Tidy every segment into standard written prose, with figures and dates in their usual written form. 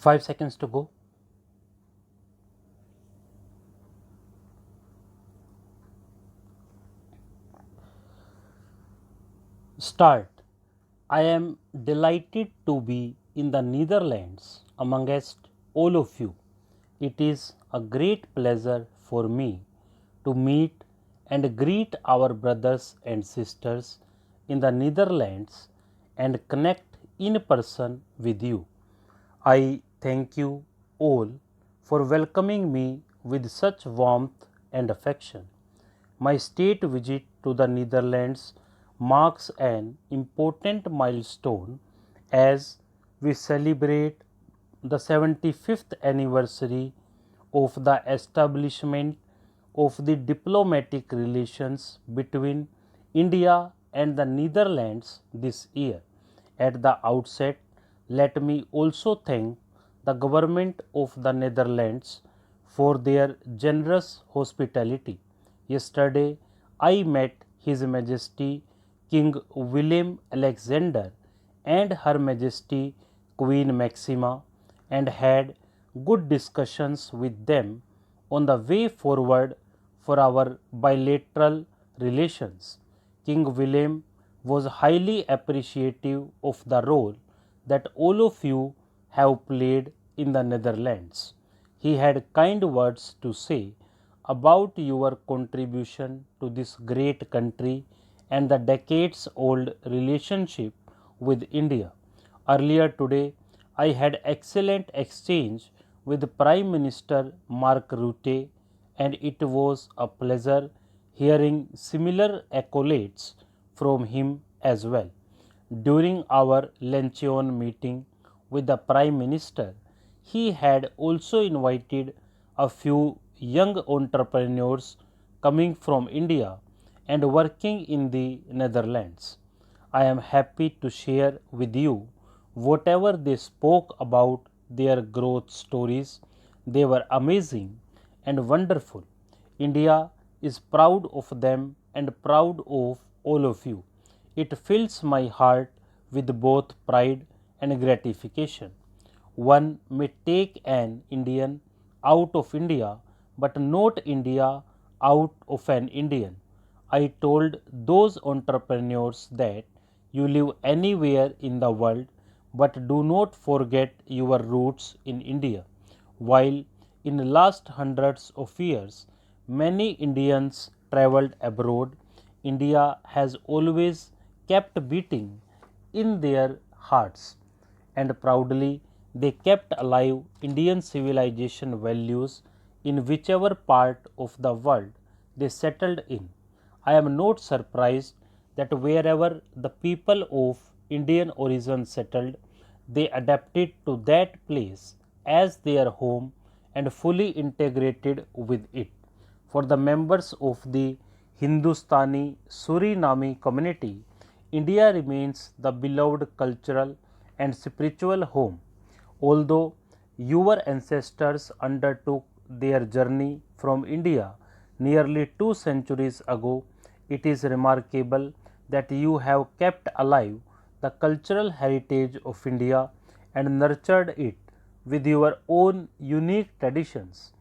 5 seconds to go. Start. I am delighted to be in the Netherlands amongst all of you. It is a great pleasure for me to meet and greet our brothers and sisters in the Netherlands and connect in person with you. I thank you all for welcoming me with such warmth and affection. My state visit to the Netherlands marks an important milestone as we celebrate the 75th anniversary of the establishment of the diplomatic relations between India and the Netherlands this year. At the outset, let me also thank the government of the Netherlands for their generous hospitality. Yesterday, I met His Majesty King Willem Alexander and Her Majesty Queen Maxima and had good discussions with them on the way forward for our bilateral relations. King Willem was highly appreciative of the role that all of you have played in the Netherlands. He had kind words to say about your contribution to this great country and the decades old relationship with India. Earlier today, I had excellent exchange with Prime Minister Mark Rutte, and it was a pleasure hearing similar accolades from him as well. During our luncheon meeting with the Prime Minister, he had also invited a few young entrepreneurs coming from India and working in the Netherlands. I am happy to share with you whatever they spoke about their growth stories. They were amazing and wonderful. India is proud of them and proud of all of you. It fills my heart with both pride and gratification. One may take an Indian out of India, but not India out of an Indian. I told those entrepreneurs that you live anywhere in the world, but do not forget your roots in India. While in the last hundreds of years many Indians travelled abroad, India has always kept beating in their hearts, and proudly they kept alive Indian civilization values in whichever part of the world they settled in. I am not surprised that wherever the people of Indian origin settled, they adapted to that place as their home and fully integrated with it. For the members of the Hindustani Suriname community, India remains the beloved cultural and spiritual home. Although your ancestors undertook their journey from India nearly 2 centuries ago, it is remarkable that you have kept alive the cultural heritage of India and nurtured it with your own unique traditions.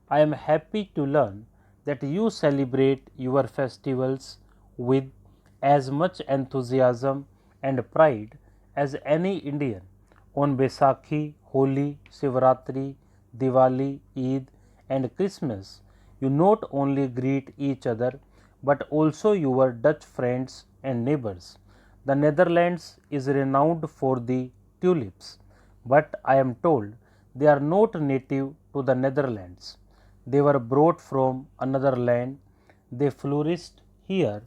I am happy to learn that you celebrate your festivals with as much enthusiasm and pride as any Indian. On Baisakhi, Holi, Shivratri, Diwali, Eid, and Christmas, you not only greet each other but also your Dutch friends and neighbors. The Netherlands is renowned for the tulips, but I am told they are not native to the Netherlands. They were brought from another land. They flourished here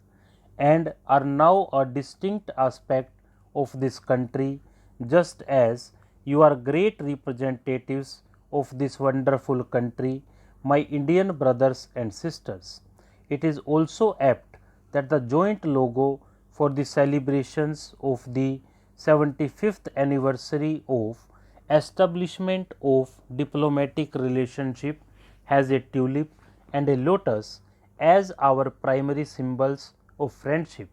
and are now a distinct aspect of this country, just as you are great representatives of this wonderful country, my Indian brothers and sisters. It is also apt that the joint logo for the celebrations of the 75th anniversary of establishment of diplomatic relationship has a tulip and a lotus as our primary symbols of friendship.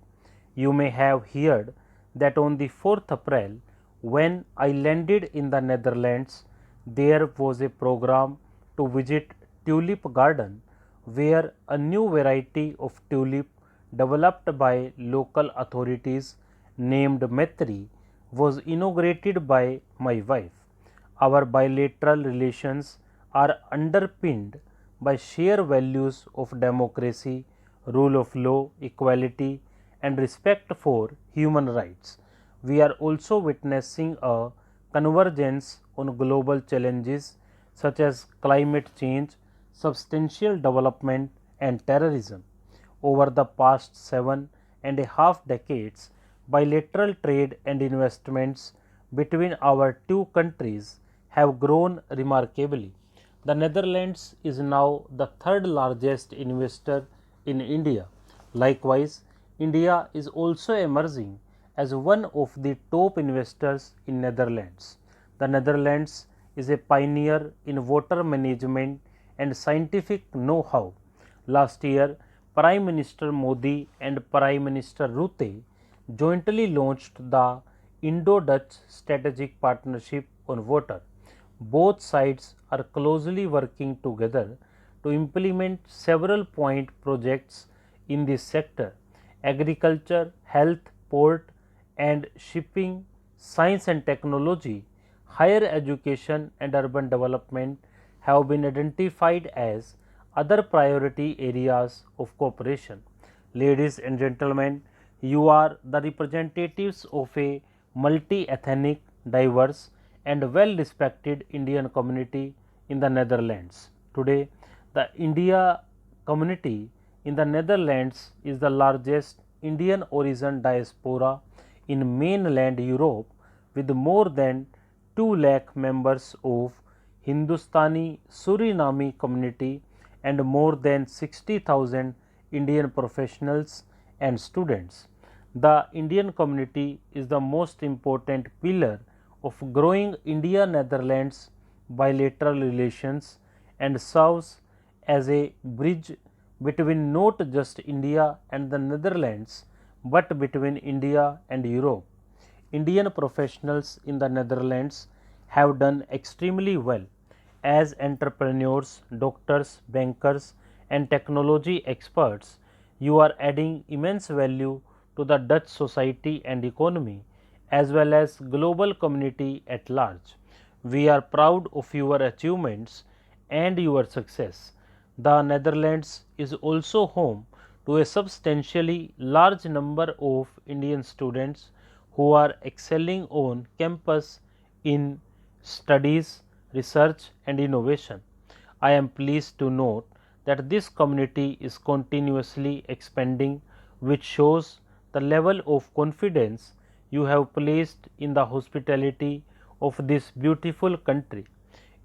You may have heard that on the 4th April, when I landed in the Netherlands, there was a program to visit tulip garden where a new variety of tulip developed by local authorities named Metri was inaugurated by my wife. Our bilateral relations are underpinned by shared values of democracy, rule of law, equality, and respect for human rights. We are also witnessing a convergence on global challenges such as climate change, substantial development, and terrorism. Over the past 7.5 decades, bilateral trade and investments between our two countries have grown remarkably. The Netherlands is now the third largest investor in India. Likewise, India is also emerging as one of the top investors in Netherlands. The Netherlands is a pioneer in water management and scientific know-how. Last year, Prime Minister Modi and Prime Minister Rutte jointly launched the Indo-Dutch Strategic Partnership on Water. Both sides are closely working together to implement several point projects in this sector: agriculture, health, port and shipping, science and technology, higher education and urban development have been identified as other priority areas of cooperation. Ladies and gentlemen, you are the representatives of a multi-ethnic, diverse and well respected Indian community in the Netherlands. Today, the India community in the Netherlands is the largest Indian origin diaspora in mainland Europe, with more than 2 lakh members of Hindustani Suriname community and more than 60,000 Indian professionals and students. The Indian community is the most important pillar of growing India Netherlands bilateral relations and serves as a bridge between not just India and the Netherlands, but between India and Europe. Indian professionals in the Netherlands have done extremely well as entrepreneurs, doctors, bankers and technology experts. You are adding immense value to the Dutch society and economy as well as global community at large. We are proud of your achievements and your success. The Netherlands is also home to a substantially large number of Indian students who are excelling on campus in studies, research and innovation. I am pleased to note that this community is continuously expanding, which shows the level of confidence you have placed in the hospitality of this beautiful country.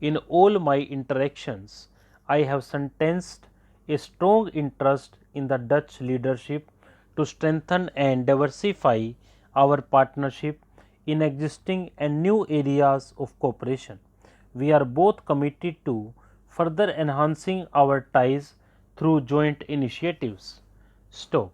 In all my interactions, I have sensed a strong interest in the Dutch leadership to strengthen and diversify our partnership in existing and new areas of cooperation. We are both committed to further enhancing our ties through joint initiatives. Stop.